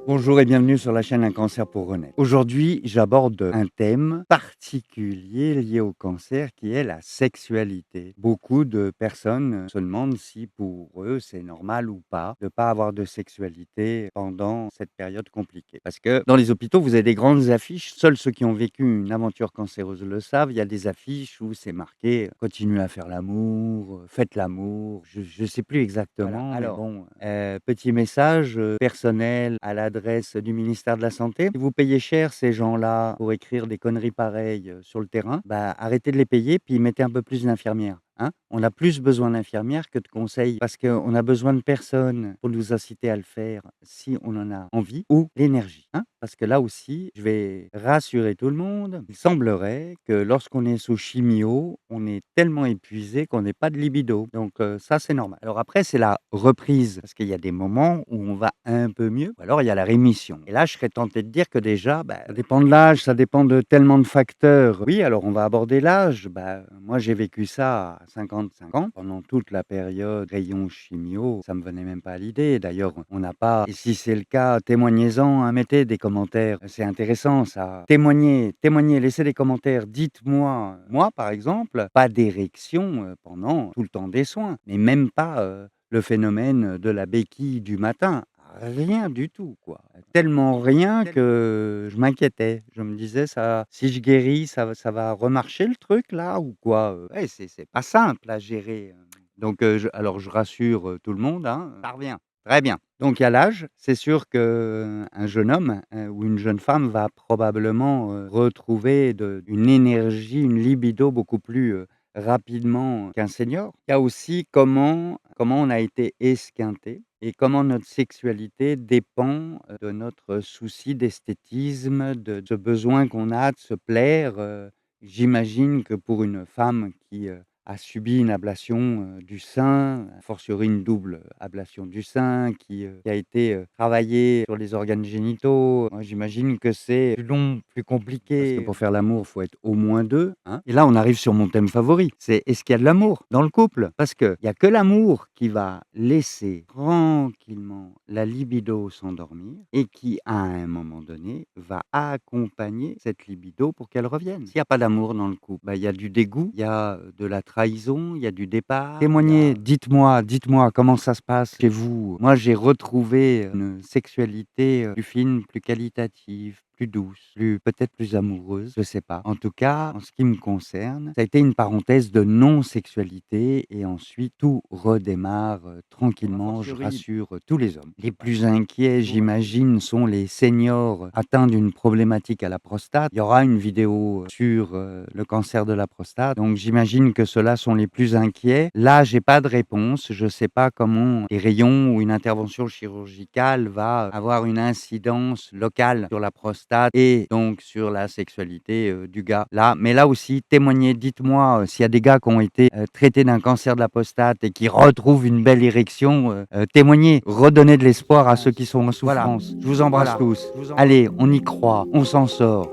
Bonjour et bienvenue sur la chaîne Un cancer pour renaître. Aujourd'hui, j'aborde un thème particulier lié au cancer qui est la sexualité. Beaucoup de personnes se demandent si pour eux c'est normal ou pas de pas avoir de sexualité pendant cette période compliquée. Parce que dans les hôpitaux, vous avez des grandes affiches, seuls ceux qui ont vécu une aventure cancéreuse le savent, il y a des affiches où c'est marqué: «Continuez à faire l'amour, faites l'amour». Je sais plus Voilà. exactement, mais Alors, bon, petit message, personnel à l'adresse du ministère de la santé. Si vous payez cher ces gens-là pour écrire des conneries pareilles, sur le terrain, bah, arrêtez de les payer, puis mettez un peu plus d'infirmières, hein. On a plus besoin d'infirmières que de conseils parce qu'on a besoin de personnes pour nous inciter à le faire si on en a envie ou l'énergie, hein. Parce que là aussi, je vais rassurer tout le monde, il semblerait que lorsqu'on est sous chimio, on est tellement épuisé qu'on n'ait pas de libido. Donc ça, c'est normal. Alors après, c'est la reprise parce qu'il y a des moments où on va un peu mieux ou alors il y a la rémission. Et là, je serais tenté de dire que déjà, bah, ça dépend de l'âge, ça dépend de tellement de facteurs. Oui, alors on va aborder l'âge. Bah, moi, j'ai vécu ça à 55 ans. Pendant toute la période rayon chimio, ça me venait même pas à l'idée. D'ailleurs, on n'a pas et si c'est le cas, témoignez-en, hein, mettez des commentaires. C'est intéressant ça. Témoignez, laissez des commentaires. Dites-moi, moi, par exemple, pas d'érection, pendant tout le temps des soins, mais même pas, le phénomène de la béquille du matin. Rien du tout, quoi. Tellement rien que je m'inquiétais. Je me disais: «Ça si je guéris, ça va remarcher le truc là ou quoi?» Ouais, c'est pas simple à gérer, donc je rassure, tout le monde, hein, ça revient. Très bien. Donc il y a l'âge. C'est sûr qu'un jeune homme, ou une jeune femme va probablement, retrouver une énergie, une libido beaucoup plus, rapidement qu'un senior. Il y a aussi comment on a été esquinté et comment notre sexualité dépend, de notre souci d'esthétisme, de ce besoin qu'on a de se plaire, j'imagine que pour une femme qui, a subi une ablation, du sein, a fortiori une double ablation du sein, qui a été, travaillée sur les organes génitaux, moi j'imagine que c'est plus long, plus compliqué. Parce que pour faire l'amour, faut être au moins 2, hein. Et là, on arrive sur mon thème favori, c'est est-ce qu'il y a de l'amour dans le couple? Parce qu'il y a que l'amour qui va laisser tranquillement la libido s'endormir et qui, à un moment donné, va accompagner cette libido pour qu'elle revienne. S'il y a pas d'amour dans le couple, bah, il y a du dégoût, il y a, de la trahison, il y a du départ. Témoignez, dites-moi comment ça se passe chez vous? Moi, j'ai retrouvé une sexualité, plus fine, plus qualitative, plus douce, peut-être plus amoureuse, je sais pas. En tout cas, en ce qui me concerne, ça a été une parenthèse de non-sexualité et ensuite tout redémarre, tranquillement, je rassure, tous les hommes. Les plus inquiets, j'imagine, sont les seniors atteints d'une problématique à la prostate. Il y aura une vidéo sur, le cancer de la prostate, donc j'imagine que ceux-là sont les plus inquiets. Là, j'ai pas de réponse, je sais pas comment les rayons ou une intervention chirurgicale va avoir une incidence locale sur la prostate et donc sur la sexualité, du gars. Là mais là aussi, témoignez, dites-moi, s'il y a des gars qui ont été, traités d'un cancer de la prostate et qui retrouvent une belle érection, témoignez, redonnez de l'espoir à ceux qui sont en souffrance. Je vous embrasse tous. Allez, on y croit, on s'en sort.